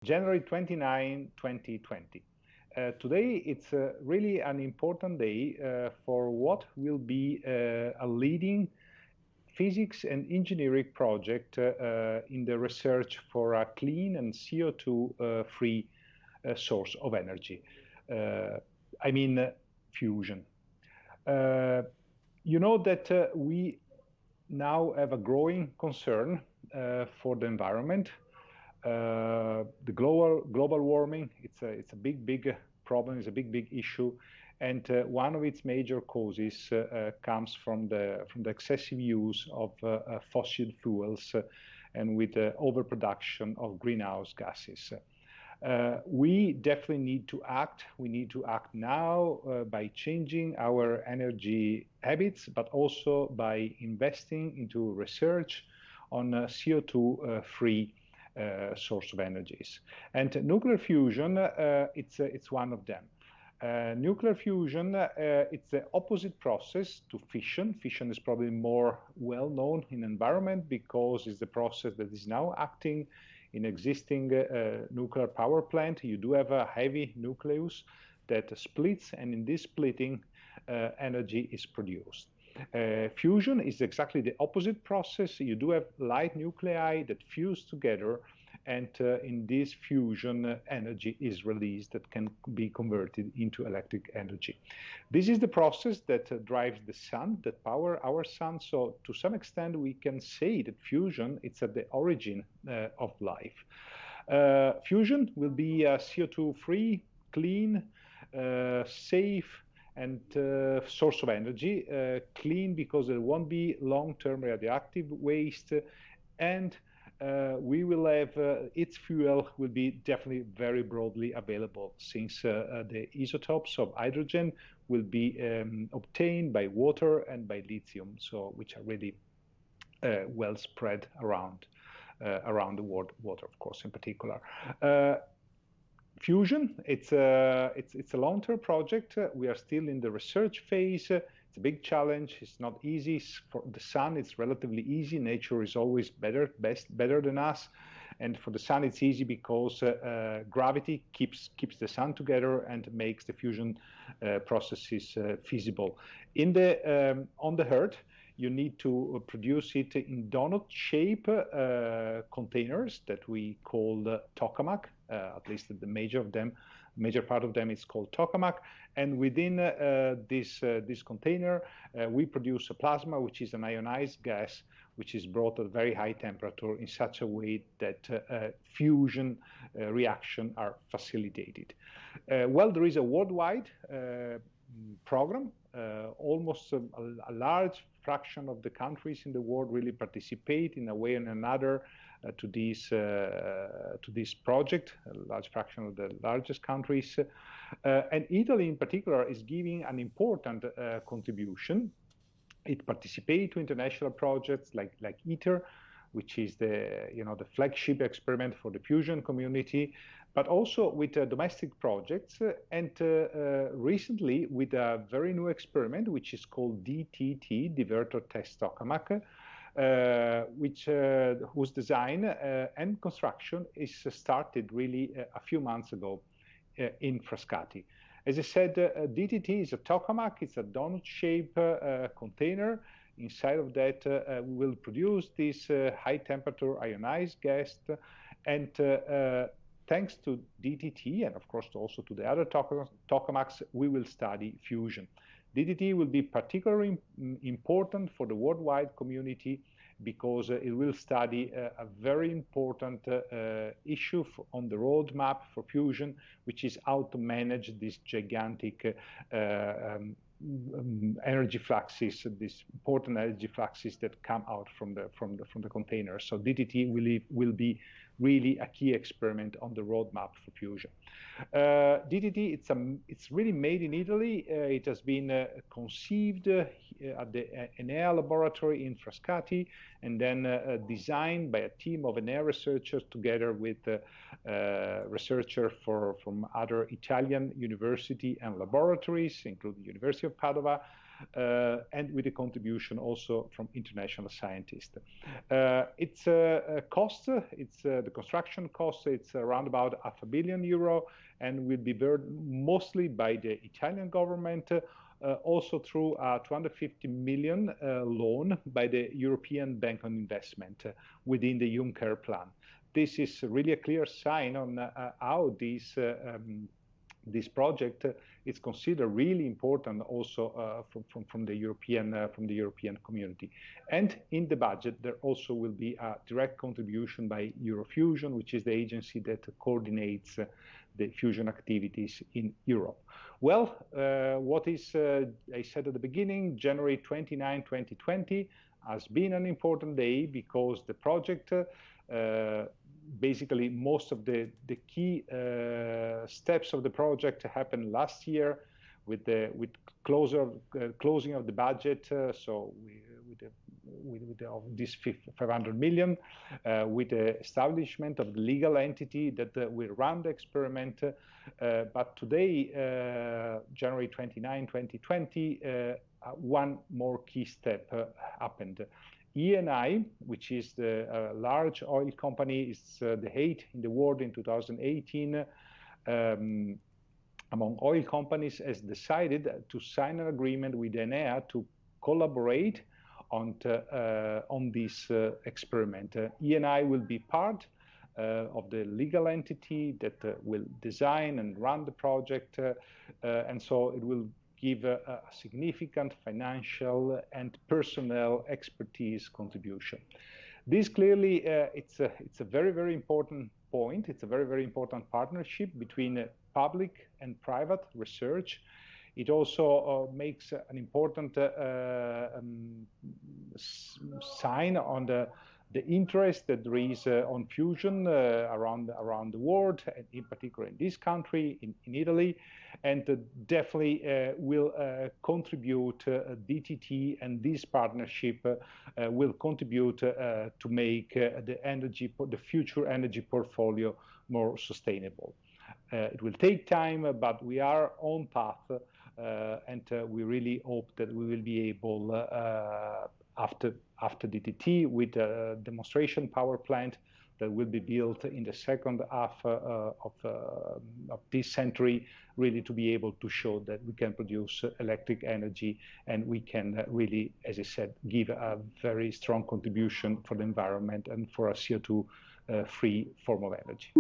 January 29, 2020. Today it's really an important day for what will be a leading physics and engineering project in the research for a clean and CO2 free source of energy. I mean fusion. You know that we now have a growing concern for the environment. The global warming, it's a big problem, it's a big issue, and one of its major causes comes from the excessive use of fossil fuels and with the overproduction of greenhouse gases. We definitely need to act. We need to act now by changing our energy habits, but also by investing into research on CO2 free source of energies. And nuclear fusion, it's one of them. Nuclear fusion, it's the opposite process to fission. Fission is probably more well known in environment because it's the process that is now acting in existing nuclear power plant. You do have a heavy nucleus that splits, and in this splitting, energy is produced. Fusion is exactly the opposite process. You do have light nuclei that fuse together, and in this fusion, energy is released that can be converted into electric energy. This is the process that drives the sun, that power our sun. So to some extent, we can say that fusion is at the origin of life. Fusion will be CO2 free, clean, safe, and source of energy. Clean because there won't be long-term radioactive waste, and we will have its fuel will be definitely very broadly available, since the isotopes of hydrogen will be obtained by water and by lithium, so which are really well spread around the world, water of course in particular. Fusion, it's a long-term project. We are still in the research phase. It's a big challenge. It's not easy. For the sun, it's relatively easy. Nature is always better than us. And for the sun, it's easy because gravity keeps the sun together and makes the fusion processes feasible. On the Earth, you need to produce it in donut shape containers that we call tokamak. At least the major part of them is called tokamak. And within this container, we produce a plasma, which is an ionized gas, which is brought at a very high temperature in such a way that fusion reaction are facilitated. Well, there is a worldwide program. Almost a large fraction of the countries in the world really participate in a way or another to this project. A large fraction of the largest countries, and Italy in particular is giving an important contribution. It participates to international projects like ITER, which is the flagship experiment for the fusion community, but also with domestic projects, and recently with a very new experiment which is called DTT Divertor Tokamak, whose design and construction is started really a few months ago in Frascati. As I said, DTT is a tokamak. It's a donut-shaped container. Inside of that, we will produce this high-temperature ionized gas, and thanks to DTT, and of course also to the other tokamaks, we will study fusion. DTT will be particularly important for the worldwide community because it will study a very important issue on the roadmap for fusion, which is how to manage these gigantic energy fluxes, these important energy fluxes that come out from the container. So DTT will be really a key experiment on the roadmap for fusion. DTT, it's really made in Italy. It has been conceived at the ENEA laboratory in Frascati, and then designed by a team of ENEA researchers together with researchers from other Italian university and laboratories, including the University of Padua. and with a contribution also from international scientists. It's a cost, it's the construction cost, it's around about €500 million, and will be borne mostly by the Italian government, also through a 250 million loan by the European Bank on Investment within the Juncker Plan. This is really a clear sign on how this project is considered really important also from the European community. And in the budget, there also will be a direct contribution by EUROfusion, which is the agency that coordinates the fusion activities in Europe. Well, what is, I said at the beginning, January 29, 2020 has been an important day because the project, basically most of the key steps of the project happened last year with closing of the budget. So with this 500 million, with the establishment of the legal entity that will run the experiment. But today, January 29, 2020, one more key step happened. Eni, which is the large oil company, is the 8th in the world in 2018, among oil companies, has decided to sign an agreement with ENEA to collaborate on this experiment. Eni will be part of the legal entity that will design and run the project, and so it will give a significant financial and personnel expertise contribution. This clearly, it's a very, very important point. It's a very, very important partnership between public and private research. It also makes an important sign on the interest that there is on fusion around the world, and in particular in this country, in Italy, and definitely will contribute DTT, and this partnership will contribute to make the future energy portfolio more sustainable. It will take time, but we are on path, and we really hope that we will be able, after DTT, with a demonstration power plant that will be built in the second half of this century, really to be able to show that we can produce electric energy, and we can really, as I said, give a very strong contribution for the environment and for a CO2-free form of energy.